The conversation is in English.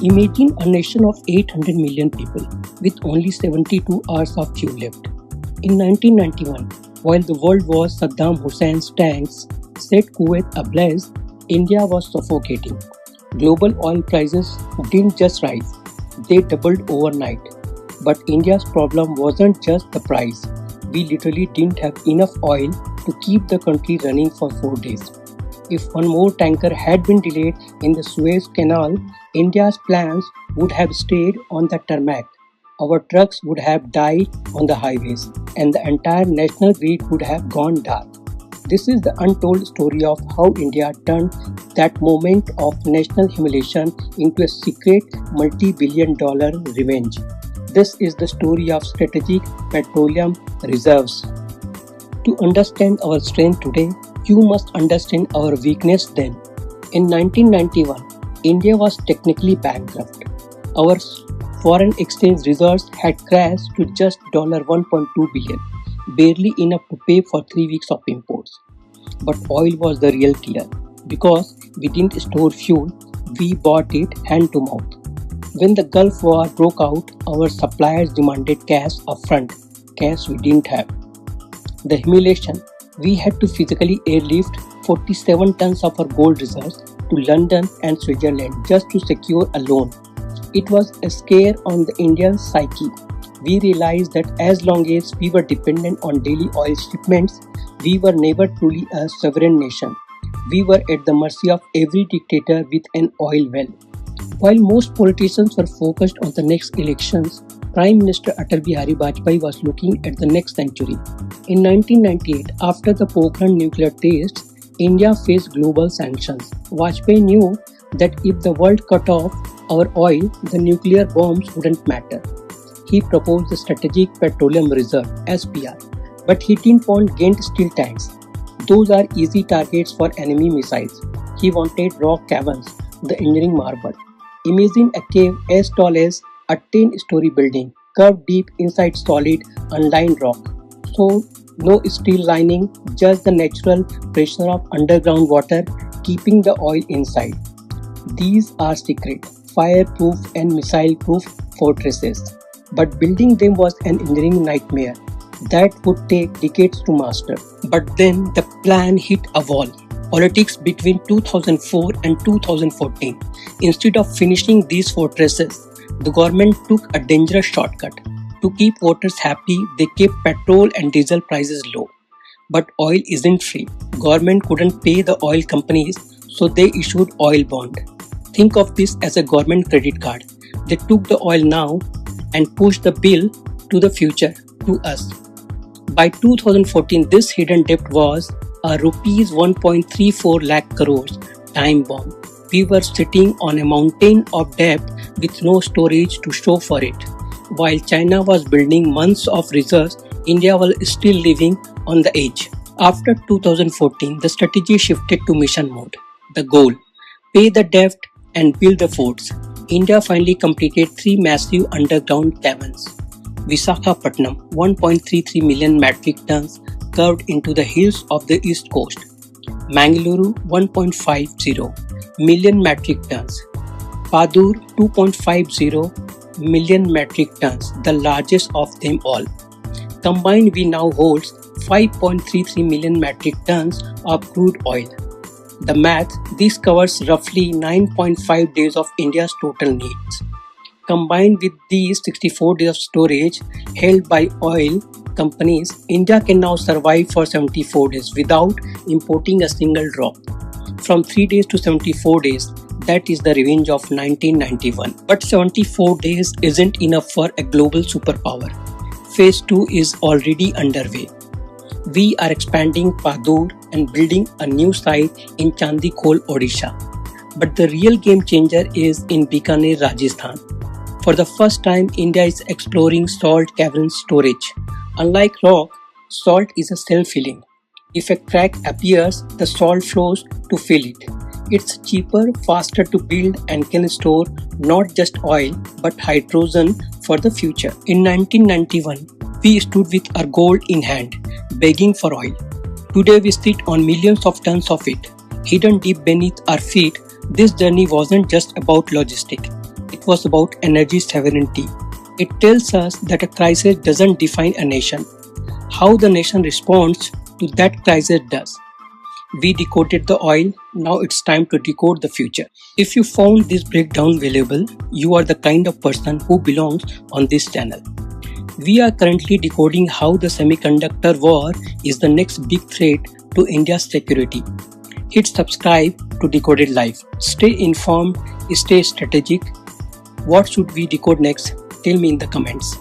Imagine a nation of 800 million people with only 72 hours of fuel left. In 1991, while the world was Saddam Hussein's tanks set Kuwait ablaze, India was suffocating. Global oil prices didn't just rise, they doubled overnight. But India's problem wasn't just the price. We literally didn't have enough oil to keep the country running for 4 days. If one more tanker had been delayed in the Suez Canal, India's plans would have stayed on the tarmac. Our trucks would have died on the highways, and the entire national grid would have gone dark. This is the untold story of how India turned that moment of national humiliation into a secret multi-billion-dollar revenge. This is the story of strategic petroleum reserves. To understand our strength today, you must understand our weakness then. In 1991, India was technically bankrupt. Our foreign exchange reserves had crashed to just $1.2 billion, barely enough to pay for 3 weeks of imports. But oil was the real killer. Because we didn't store fuel, we bought it hand to mouth. When the Gulf War broke out, our suppliers demanded cash upfront, cash we didn't have. The humiliation, we had to physically airlift 47 tons of our gold reserves to London and Switzerland just to secure a loan. It was a scare on the Indian psyche. We realized that as long as we were dependent on daily oil shipments, we were never truly a sovereign nation. We were at the mercy of every dictator with an oil well. While most politicians were focused on the next elections, Prime Minister Atal Bihari Vajpayee was looking at the next century. In 1998, after the Pokhran nuclear tests, India faced global sanctions. Vajpayee knew that if the world cut off our oil, the nuclear bombs wouldn't matter. He proposed the Strategic Petroleum Reserve (SPR), but he didn't want Ghent steel tanks. Those are easy targets for enemy missiles. He wanted rock caverns, the engineering marvel. Imagine a cave as tall as a 10-story building, curved deep inside solid, unlined rock. So, no steel lining, just the natural pressure of underground water keeping the oil inside. These are secret, fireproof and missile-proof fortresses. But building them was an engineering nightmare that would take decades to master. But then the plan hit a wall. Politics between 2004 and 2014. Instead of finishing these fortresses, the government took a dangerous shortcut. To keep voters happy, they kept petrol and diesel prices low. But oil isn't free. Government couldn't pay the oil companies, so they issued oil bond. Think of this as a government credit card. They took the oil now and pushed the bill to the future, to us. By 2014, this hidden debt was a rupees 1.34 lakh crores time bomb. We were sitting on a mountain of debt with no storage to show for it. While China was building months of reserves, India was still living on the edge. After 2014, the strategy shifted to mission mode. The goal: pay the debt and build the forts. India finally completed 3 massive underground caverns. Visakhapatnam, 1.33 million metric tons curved into the hills of the east coast. Mangaluru, 1.50 million metric tons. Padur, 2.50 million metric tons, the largest of them all. Combined, we now hold 5.33 million metric tons of crude oil. The math, this covers roughly 9.5 days of India's total needs. Combined with these 64 days of storage held by oil companies, India can now survive for 74 days without importing a single drop. From 3 days to 74 days, that is the revenge of 1991. But 74 days isn't enough for a global superpower. Phase 2 is already underway. We are expanding Padur and building a new site in Chandikhol, Odisha. But the real game changer is in Bikaner, Rajasthan. For the first time, India is exploring salt cavern storage. Unlike rock, salt is a self-filling. If a crack appears, the salt flows to fill it. It's cheaper, faster to build and can store not just oil but hydrogen for the future. In 1991, we stood with our gold in hand, begging for oil. Today we sit on millions of tons of it. Hidden deep beneath our feet, this journey wasn't just about logistics. It was about energy sovereignty. It tells us that a crisis doesn't define a nation. How the nation responds to that crisis does. We decoded the oil, now it's time to decode the future. If you found this breakdown valuable, you are the kind of person who belongs on this channel. We are currently decoding how the semiconductor war is the next big threat to India's security. Hit subscribe to Decoded Live. Stay informed, stay strategic. What should we decode next? Tell me in the comments.